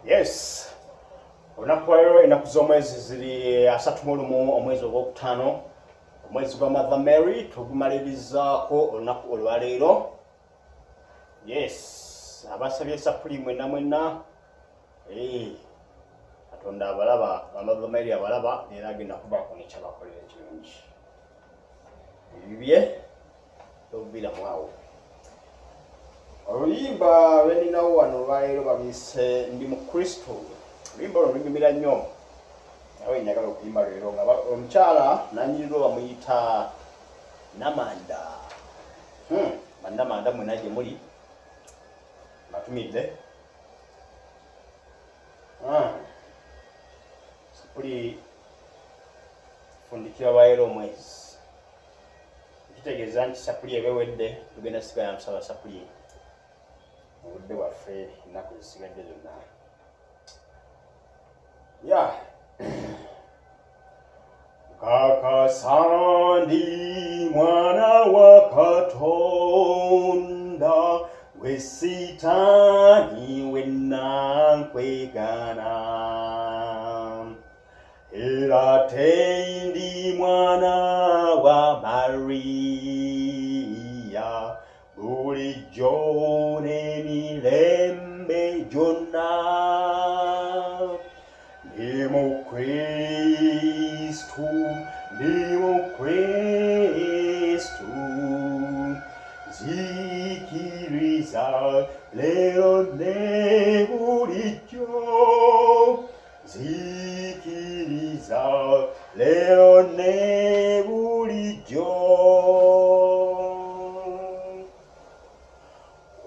Yes. Onakwero inakuzomwezi ziri 31 omwezi ogwokutano omwezi gwa Mother Mary tugumalirizaako olunaku olwaleero. Yes, abasabye sapuli mwena Katonda abalaba, Mother Mary abalaba era agenda kubaako nekyabakolera ekirungi. Ebibye tobira mwawo. Oluyimba lweninawo wano olwaleero babise ndi Mukristu. Oluyimba luno lunyumira nnyo. Nawe njagala okuyimba leero nga omukyala nannyiniddwa bamuyita Namanda. Bannamanda mwena gye muli batumidde. Sapuli fundikira lwaleero omwezi. Kitegeeza nti sapuli ebewedde tugenda sigala musaba sapuli obudde bwaffe ennaku zisigadde zonna. Nkakasa ndi mwana wa Katonda, gwe Sitaani wenna nkwegana. Era tendi mwana wa Maria, Bulijjo n'emirembe gyonna. Ndi Mukristu, Nzikiriza Leero ne Bulijjo. Nzikiriza Leero ne Bulijjo.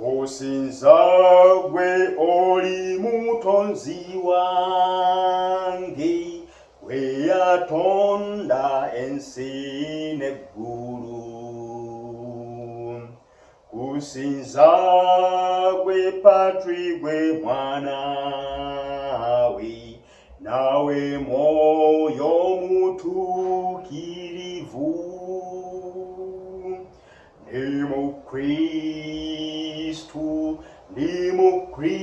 Osinza gwe oli mutonzi wange, gwe yatonda ensi n'eggulu. Kusinza gwe Patri gwe Mwana we, nawe Mwoyo mutuukirivu. Ndi Mukristu,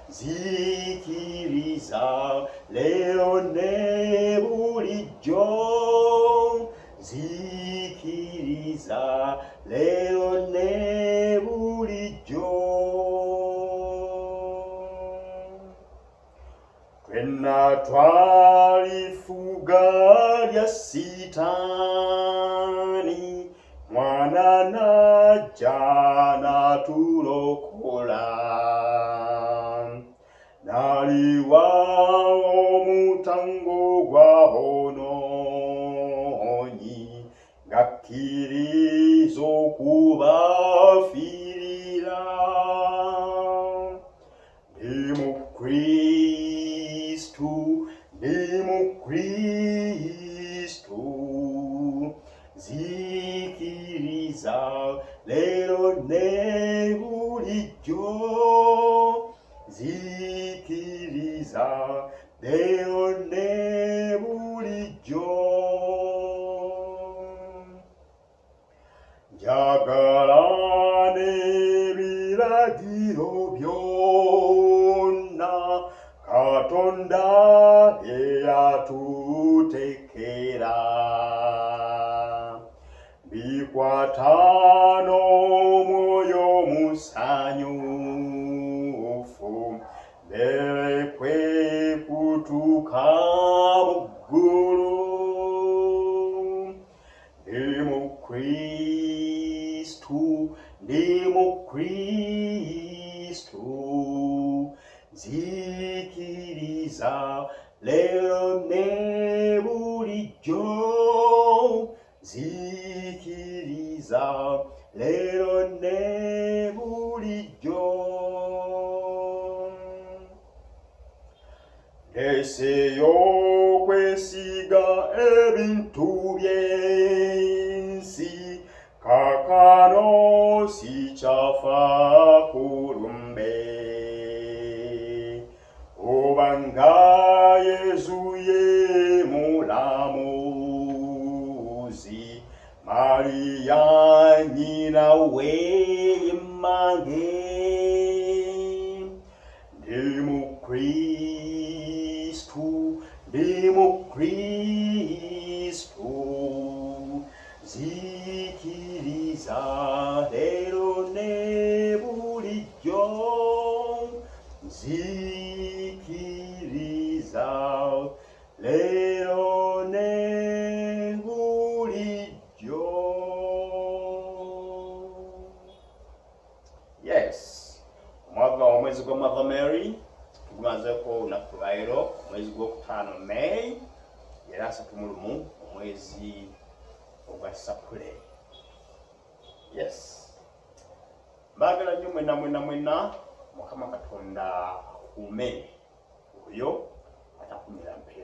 Nzikiriza Leero ne Bulijjo. Nzikiriza Leero ne Bulijjo. Twenna twalifuga lya Sitaani, Mwana najja n'atulokola. N'aliwa omutango gw'abonoonyi, ng'akkiriza okubafiirira. Ndi Mukristu, Nzikiriza Leero ne Bulijjo. Nzikiriza Leero ne Bulijjo. Njagala n'ebiragiro byonna Katonda bye yatuteekera. Bikwata n'omwoyo musanyufu, mbere kwe kutuuka mu ggulu. Ndi Mukristu, Nzikiriza Leero ne Bulijjo. Nzikiriza Leero ne Bulijjo. Ndeseeyo okwesiga ebintu by'ensi, kaakano sikyafa kulumbe. Obanga Yesu ye mulamuzi, Maria nyina we ye mmange. Mukristu Nzikiriza Leero ne Bulijjo Nzikiriza Leero ne Bulijjo. Yes, omwezi gwa Mother Mary tugumazeeko olunaku lwa leero, omwezi gw'okutaano May era 31 omwezi ogwa Sapule. Yes, mbagala nnyo mwena Mukama Katonda akuume oyo atakumira mpeera.